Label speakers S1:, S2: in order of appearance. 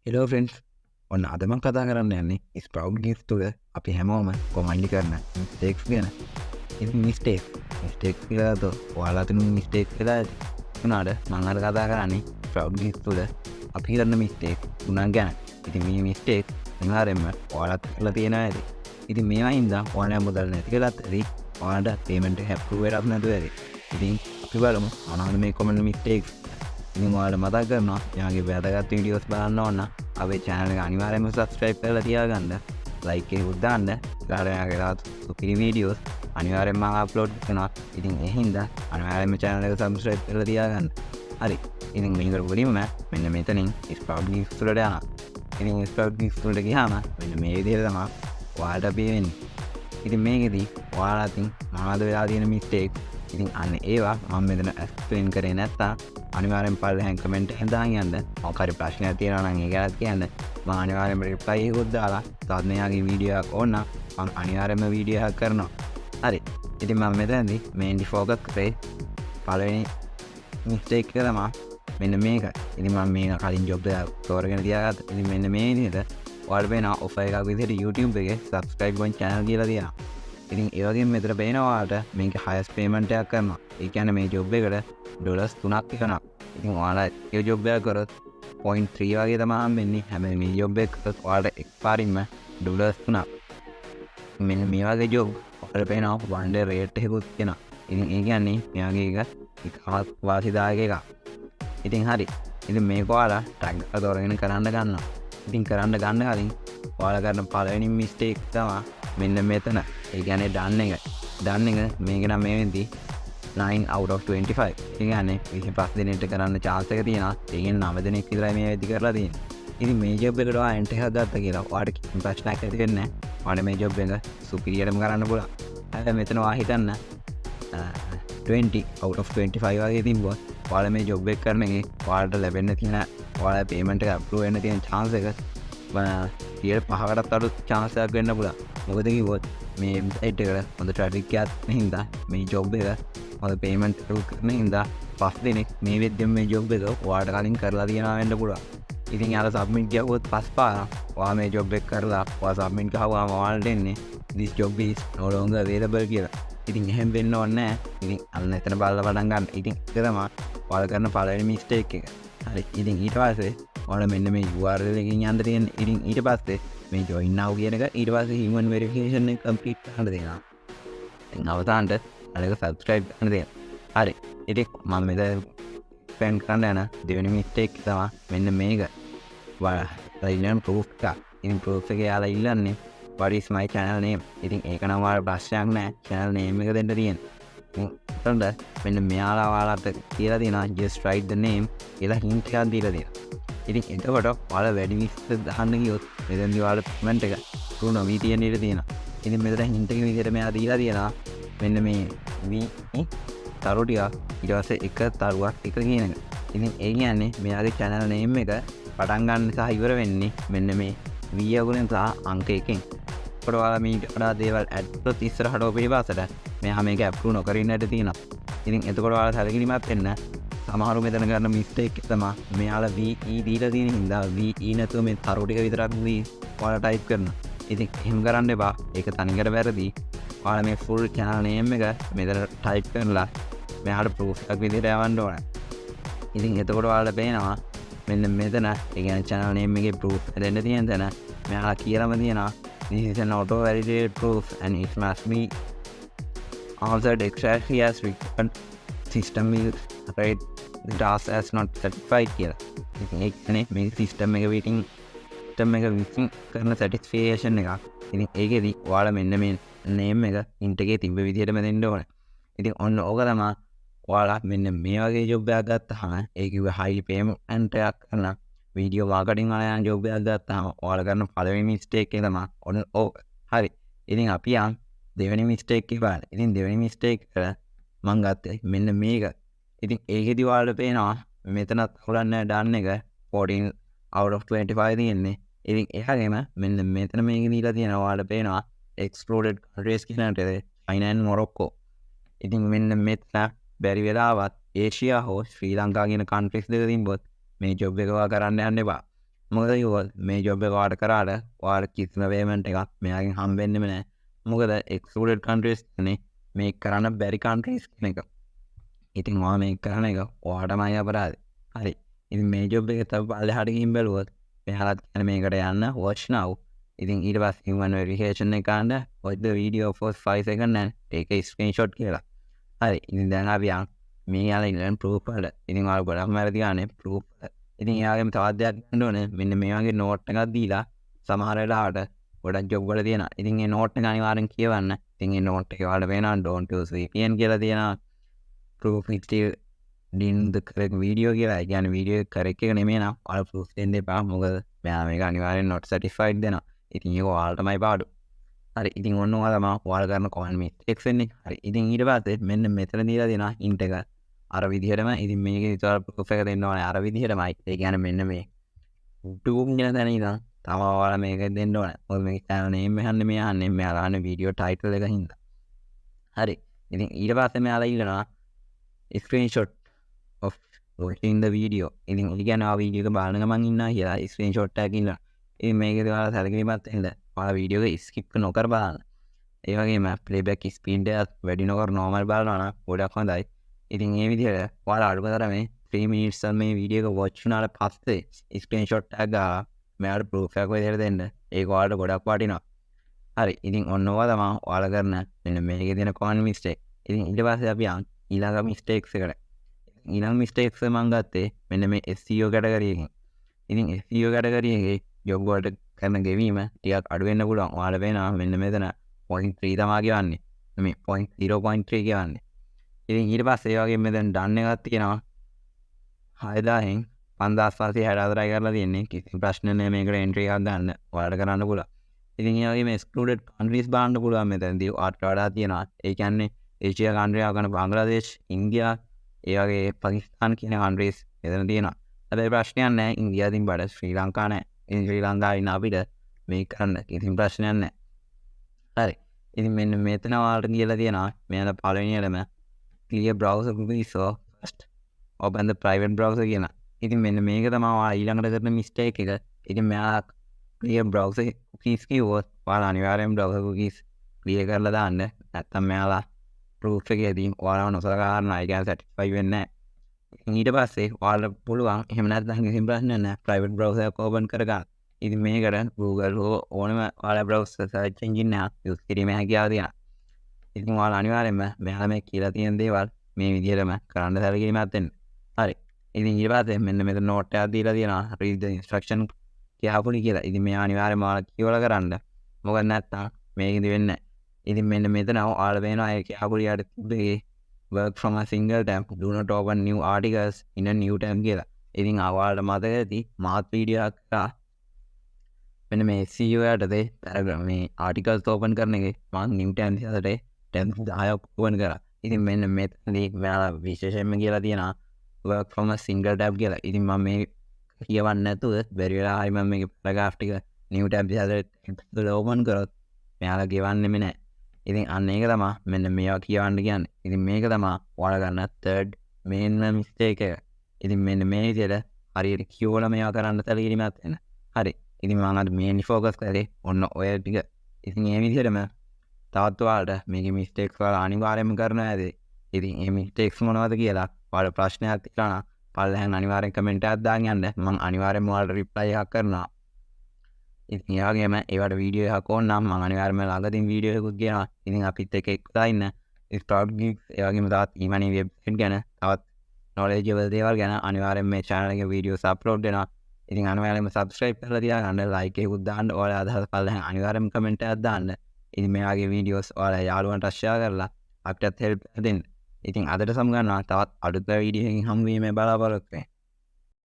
S1: Hello friends ඔන්න අද මම කතා කරන්න යන්නේ SproutGigs තුළ අපි හැමෝම කොමන්ඩි කරන මිස්ටේක්ස් ගැන. ඉතින් මිස්ටේක්ස් කියලා තෝ ඔයාලා තුණු මිස්ටේක්ස් කියලා ඇති. උනාට මම අද කතා කරන්නේ SproutGigs තුළ අපි කරන මිස්ටේක් තුනක් ගැන. ඉතින් මේ මිස්ටේක් අනිවාර්යෙන්ම ඔයාලත් කරලා තියෙනවා ඇති. ඉතින් මේවා හින්දා ඔයාලා මුදල් නැති කරලාත් ඇති. ඔයාලට පේමන්ට් එක අප්‍රූව් වෙරක් නැතුව ඇති. ඉතින් අපි බලමු මොනවද මේ කොමන් මිස්ටේක්ස්. ඉතින් ඔයාලට මතක් කරනවා යාගේ වැදගත් වීඩියෝස් බලන්න ඕන අපේ channel එක අනිවාර්යෙන්ම subscribe කරලා තියාගන්න, like එකකුත් දාන්න. ඊළඟට යාගේ තවත් සුපිරි වීඩියෝස් අනිවාර්යෙන්ම අප්ලෝඩ් කරනවා. ඉතින් ඒ හින්දා අනිවාර්යෙන්ම channel එක subscribe කරලා තියාගන්න. හරි. ඉතින් මේකට මුලින්ම මෙන්න මෙතනින් SproutGigs වලට යනවා. ඉතින් SproutGigs වලට ගියාම මෙන්න මේ විදිහට තමයි ඔයාලට පේන්නේ. ඉතින් මේකෙදි ඔයාලා අතින් මොනවද වෙලා තියෙන mistake ඉතින් අන්න ඒවා මම මෙතන explain කරේ නැත්තම් අනිවාර්යෙන් පල්ලෙහෙන් කමෙන්ට් එකෙන් දාන්න යන්න. මොකක් හරි ප්‍රශ්නයක් තියෙනවා නම් ඒක ගැනත් කියන්න. මම අනිවාර්යෙන්ම reply එකකුත් දාලා තවත් මෙයාගේ වීඩියෝ එකක් ඕන නම් මම අනිවාර්යෙන්ම වීඩියෝ එකක් කරනවා. හරි. ඉතින් මම මෙතනදී mainly focus කරේ පළවෙනි mistake එක තමයි මෙන්න මේක. ඉතින් මම මේ කලින් job එක තෝරගෙන තියාගත්තා. ඉතින් මෙන්න මේ විදිහට ඔයාලට වෙන offer එකක් විදිහට YouTube එකේ subscribe one channel කියලා තියෙනවා. ඉතින් ඒ වගේම මෙතන පේනවා ඔයාලට මේක highest payment එකක් කරනවා. ඒ කියන්නේ මේ job එකට ඩොලර්ස් 3ක් එකනවා. ඉතින් ඔයාලා ඒ job එක කරොත් 0.3 වගේ තමයි හම්බෙන්නේ. හැබැයි මේ job එක කරොත් ඔයාලට එක්පාරින්ම ඩොලර්ස් 3ක්. මෙන්න මේ වගේ job ඔයාලට පේනවා one day rate එකකුත් එනවා. ඉතින් ඒ කියන්නේ මෙයාගේ එක වාසිදායක එකක්. ඉතින් හරි. ඉතින් මේක ඔයාලා tag එක තෝරගෙන කරන්න ගන්නවා. ඉතින් කරන්න ගන්න කලින් ඔයාලා කරන පළවෙනි mistake තමයි මෙන්න මෙතන. ඒ කියන්නේ done එක. done එක මේක නම් මේ වෙන්දී 9 out of 25. ඒ කියන්නේ 25 දිනෙට කරන්න chance එක තියෙනවා. ඒ කියන්නේ 9 දිනක් විතරයි මේ වෙද්දි කරලා තියෙන්නේ. ඉතින් මේ job එකට ඔයා එන්ට් එකක් ගත්තා කියලා ඔයාලට කිසිම ප්‍රශ්නයක් ඇති වෙන්නේ නැහැ. ඔයාලට මේ job එක සුපිරියටම කරන්න පුළුවන්. හැබැයි මෙතන ඔයා හිතන්න 20 out of 25 වගේ තිබ්බොත් ඔයාලා මේ job එක කරන එකේ ඔයාලට ලැබෙන්න තියෙන ඔයාලා payment එක approve වෙන්න තියෙන chance එක 5කටත් අඩු chance එකක් වෙන්න පුළුවන්. මොකද කිව්වොත් මේ site එකට හොඳ traffic එකක් හින්දා මේ job එක හොඳ payment approve කරන හින්දා 5 දිනක් මේ වෙද්දිම මේ job එක ඔයාලට කලින් කරලා තියනවා වෙන්න පුළුවන්. ඉතින් යාලා submit ගියොත් 5 පාරක් ඔයා මේ job එක කරලා ඔයා submit ගහුවාම ඔයාලට එන්නේ this job is no longer available කියලා. ඉතින් එහෙම වෙන්න ඕනේ නැහැ. ඉතින් අන්න එතන බලලා පටන් ගන්න. ඉතින් ඒක තමයි ඔයාලා කරන පළවෙනි mistake එක. හරි. ඉතින් ඊට පස්සේ ඔයාලා මෙන්න මේ URL එකකින් යන්න තියෙන. ඉතින් ඊට පස්සේ මේ join now කියන එක ඊට පස්සේ human verification එක complete කරන්න දෙනවා. ඉතින් අවසානට අලක subscribe කරන්න දෙනවා. හරි. ඉතින් මම මෙතන spend කරන්න යන දෙවෙනි mistake තමයි මෙන්න මේක. ඔයාලා ඉන්න proof එක. ඉතින් proof එක යාලා ඉල්ලන්නේ what is my channel name. ඉතින් ඒක නම් ඔයාලා ප්‍රශ්නයක් නැහැ. channel name එක දෙන්න තියෙනවා. ඉතින් මෙන්න මෙයාලා ඔයාලට කියලා දෙනවා just write the name කියලා hint එකක් දීලා දෙනවා. ඉතින් එතකොට ඔයාලා වැඩි විස්තර දාන්න ගියොත් මෙතනදී ඔයාලා payment එක true නොවී තියෙන ඉඩ තියෙනවා. ඉතින් මෙතන hint එක විදිහට මෙයා දීලා තියෙනවා මෙන්න මේ v තරු ටික ඊට පස්සේ එක තරුවක් එක කියන එක. ඉතින් ඒ කියන්නේ මෙයාගේ channel name එක පටන් ගන්න සහ ඉවර වෙන්නේ මෙන්න මේ v අගුලෙන් සහ අංක 1කින්. ඔයාලා මේ වඩා දේවල් ඇඩ් කරොත් ඉස්සරහට ඔබේ වාසයට මෙයා මේක අප්‍රූව් නොකර ඉන්න ඉඩ තියෙනවා. ඉතින් එතකොට ඔයාලා සැලකිලිමත් වෙන්න. සමහරු මෙතන කරන මිස්ටේක් එක තමයි මෙයාලා VE දීලා තියෙන හින්දා VE නැතුව මේ තරු ටික විතරක් ඔයාලා ටයිප් කරනවා. ඉතින් එහෙම කරන්න එපා. ඒක තනිකර වැරදි. ඔයාලා මේ full channel name එක මෙතන ටයිප් කරලා මෙයාට proof එකක් විදිහට යවන්න ඕන. ඉතින් එතකොට ඔයාලට පේනවා මෙන්න මෙතන ඒ කියන්නේ channel name එකේ proof දෙන්න තියෙන තැන මෙයාලා කියලාම තියෙනවා this is an auto validated proof and it must be answered exactly as required. System will rate the task as not certified කියලා. ඉතින් ඒ කියන්නේ මේ system එක විසින් කරන satisfaction එකක්. ඉතින් ඒකෙදි ඔයාලා මෙන්න මේ name එක int එකේ තිබ්බ විදිහටම දෙන්න ඕනේ. ඉතින් ඔන්න ඕක තමයි ඔයාලා මෙන්න මේ වගේ job එකක් ගත්තාම ඒ කිව්ව high payment එකක් කරන video marketing වල යන job එකක් ගත්තාම ඔයාලා කරන පළවෙනි mistake එක තමයි ඔන්න ඕක. හරි. ඉතින් අපි යන් දෙවෙනි mistake එක බලන්න. ඉතින් දෙවෙනි mistake එක මම ගත්තේ මෙන්න මේක. ඉතින් ඒකෙදි ඔයාලට පේනවා මෙතනත් හොලන්නේ done එක 14 out of 25 තියෙන්නේ. ඉතින් එහාගෙම මෙන්න මෙතන මේක දීලා තියෙනවා ඔයාලට පේනවා excluded countries කියන එක China and Morocco. ඉතින් මෙන්න මෙතන බැරි වෙලාවත් ඒෂියා හෝ ශ්‍රී ලංකා කියන countries දෙක තිබ්බොත් මේ job එක ඔයා කරන්න යන්න එපා. මොකද කිව්වොත් මේ ජොබ් එක ඔයාලට කරාට ඔයාලට කිසිම පේමන්ට් එකක් මෙයාගෙන් හම්බෙන්නෙම නැහැ. මොකද එක්ස්ක්ලූඩඩ් කන්ට්‍රීස් කියන්නේ මේක කරන්න බැරි කන්ට්‍රීස් කියන එක. ඉතින් ඔයා මේක කරන එක ඔයාටමයි අපරාධේ. හරි. ඉතින් මේ ජොබ් එක තව පල්ලෙහාට ගිහින් බැලුවොත් මෙයාලත් කියන්නේ මේකට යන්න watch now. ඉතින් ඊට පස්සේ human verification එක ගන්න watch the video for 5 seconds and take a screenshot කියලා. හරි. ඉතින් දැන් අපි යන් මේ යාලා ඉන්න proof වල. ඉතින් ඔයාලා ගොඩක්ම වැරදි ගානේ proof වල. ඉතින් එයාගෙම තවත් දෙයක් ගන්න ඕනේ. මෙන්න මේ වගේ නෝට් එකක් දීලා සමහර වෙලාවට ගොඩක් ජොබ් වල තියෙනවා. ඉතින් මේ නෝට් එක අනිවාර්යෙන් කියවන්න. ඉතින් මේ නෝට් එක ඔයාලට වෙනවා don't use VPN කියලා තියෙනවා. proof it still didn't the correct video කියලා. ඒ කියන්නේ වීඩියෝ එක correct එක නෙමෙයි නම් ඔයාලා proof දෙන්න එපා. මොකද මෙයා මේක අනිවාර්යෙන් not satisfied දෙනවා. ඉතින් ඒක ඔයාලටමයි පාඩු. හරි. ඉතින් ඔන්න ඔයාලා තමයි ඔයාලා කරන common mistakes වෙන්නේ. හරි. ඉතින් ඊට පස්සේ මෙන්න මෙතන දීලා දෙනවා hint එක. අර විදිහටම ඉතින් මේකේ විතර proof එක දෙන්න ඕනේ අර විදිහටමයි. ඒ කියන්නේ මෙන්න මේ YouTube කියන තැන ඉඳන් තම ඔයාලා මේක දෙන්න ඕනේ. මොකද මේක channel name එක මේ අහන්නේ මෙයාලා අහන්නේ video title එක හින්දා. හරි. ඉතින් ඊට පස්සේ මෙයාලා ඉල්ලනවා screenshot of watching the video. ඉතින් ඒ කියන්නේ ආ වීඩියෝ එක බලන ගමන් ඉන්නවා කියලා screenshot එකක් ඉල්ලනවා. ඉතින් මේකේදී ඔයාලා සැලකිලිමත් වෙන්න. ඔයාලා වීඩියෝ එක skip නොකර බලන්න. ඒ වගේම playback speed එක වැඩි නොකර normal බලනවා නම් ගොඩක් හොඳයි. ඉතින් මේ විදිහට ඔයාලා අඩුතරමේ 3 minutes මේ වීඩියෝ එක watch වුණාට පස්සේ screenshot එකක් ගාලා මෙයාට proof එකක් විදිහට දෙන්න. ඒක ඔයාලට ගොඩක් වටිනවා. හරි. ඉතින් ඔන්න ඔයා තමයි ඔයාලා කරන මෙන්න මේකේ තියෙන common mistake. ඉතින් ඊට පස්සේ අපි යන් ඊළඟ mistakes එකට. ඊළඟ mistakes මම ගත්තේ මෙන්න මේ SEO category එකෙන්. ඉතින් SEO category එකේ job වලට කරන ගෙවීම ටිකක් අඩු වෙන්න පුළුවන්. ඔයාලා වෙනවා මෙන්න මෙතන 0.3 තමයි කියවන්නේ. මේ 0.3 කියවන්නේ. ඉතින් ඊට පස්සේ ඒ වගේම මෙතන done එකක් තියෙනවා. 6000න් 5464යි කරලා තියෙන්නේ. කිසි ප්‍රශ්න නැහැ මේකට entry එකක් දාන්න. ඔයාලට කරන්න පුළුවන්. ඉතින් ඒ වගේම excluded countries බලන්න පුළුවන් මෙතනදී ඔයාලට වඩා තියෙනවා. ඒ කියන්නේ ඒෂියා country එක ගන්න බංග්ලාදේශ, ඉන්දියා, ඒ වගේ පාකිස්තාන කියන countries මෙතන තියෙනවා. හැබැයි ප්‍රශ්නයක් නැහැ. ඉන්දියාවෙන් බඩ ශ්‍රී ලංකා නැහැ. ඉතින් ශ්‍රී ලංකාවේ ඉන්න අපිට මේක කරන්න කිසිම ප්‍රශ්නයක් නැහැ. හරි. ඉතින් මෙන්න මෙතන ඔයාලට කියලා තියෙනවා මෙයාලා පළවෙනියටම clear browser cookies so first open the private browser කියන. ඉතින් මෙන්න මේක තමයි ඔයාලා ඊළඟට කරන mistake එක. ඉතින් මෙයා clear browser cookies කිව්වොත් ඔයාලා අනිවාර්යෙන් browser cookies clear කරලා දාන්න. නැත්තම් මෙයාලා proof එකේදී ඔයාලා නොසලකා හරිනවා. ඒ කියන්නේ satisfy වෙන්නේ නැහැ. ඊට පස්සේ ඔයාලට පුළුවන් එහෙම නැත්නම් කිසිම ප්‍රශ්නයක් නැහැ private browser එක open කරගන්න. ඉතින් මේකට Google ඕනම ඔයාලා browser search engine එකක් use කිරීමේ හැකියාව තියෙනවා. ඉතින් ඔයාලා අනිවාර්යෙන්ම මෙයාලා මේ කියලා තියෙන දේවල් මේ විදිහටම කරන්න සැලකිලිමත් වෙන්න. හරි. ඉතින් ඊට පස්සේ මෙන්න මෙතන note එකක් දීලා තියෙනවා read the instruction කියහපුලි කියලා. ඉතින් මේ අනිවාර්යෙන්ම ඔයාලා කියවලා කරන්න. මොකද නැත්තම් මේකෙදි වෙන්නේ නැහැ. ඉතින් මෙන්න මෙතන ඔයාලා වෙනවා ඒ කියහපුලියට තිබ්බේ work from a single tab, do not open new articles in a new tab කියලා. ඉතින් ඔයාලට මතක ඇති මාත් වීඩියෝ එකක් කරා මෙන්න මේ SEO යටතේ paragraph මේ articles open කරන එකේ මම new tab එකකට tab 10ක් open කරා. ඉතින් මෙන්න මෙතනදී මෙයාලා විශේෂයෙන්ම කියලා තියෙනවා work from a single tab කියලා. ඉතින් මම මේ කියවන්න නැතුව බැරි වෙලා ආයි මම මේකේ paragraph ටික new tab එකකට open කරොත් මෙයාලා ගෙවන්නෙම නැහැ. ඉතින් අන්න ඒක තමයි මෙන්න මේවා කියවන්න කියන්නේ. ඉතින් මේක තමයි ඔයාලා ගන්න third main mistake එක. ඉතින් මෙන්න මේ විදිහට හරියට කියවලා මේවා කරන්න තැලීමක් වෙන. හරි. ඉතින් මම අද mainly focus කරේ ඔන්න ඔය ටික. ඉතින් මේ විදිහටම තවත් ඔයාලට මේකේ mistakes වල අනිවාර්යයෙන්ම කරනවා ඇති. ඉතින් මේ mistakes මොනවද කියලා ඔයාලා ප්‍රශ්නයක් තියෙනවා නම් පල්ලෙහාන් අනිවාර්යෙන් comment එකක් දාන්න යන්න. මම අනිවාර්යෙන්ම ඔයාලට reply එකක් කරනවා. ඉතින් ඒ වගේම ඒවට වීඩියෝ එකක් ඕන නම් මම අනිවාර්යයෙන්ම ළඟදීන් වීඩියෝ එකකුත් ගෙනවා. ඉතින් අපිත් එක්ක එක්කලා ඉන්න. SproutGigs ඒ වගේම තවත් ඊමණි වෙබ්සයිට් ගැන තවත් knowledgeable දේවල් ගැන අනිවාර්යයෙන් මේ channel එකේ වීඩියෝස් අප්ලෝඩ් වෙනවා. ඉතින් අනිවාර්යයෙන්ම subscribe කරලා තියාගන්න, like එකකුත් දාන්න, ඔයාලා අදහස් පල්ලෙහාන් අනිවාර්යයෙන්ම comment එකක් දාන්න. ඉතින් මේ වගේ වීඩියෝස් ඔයාලා යාළුවන්ට share කරලා අපිටත් help දෙන්න. ඉතින් අදට සමු ගන්නවා තවත් අලුත් වීඩියෝ එකකින් හමු වීමේ බලාපොරොත්තු වෙනවා.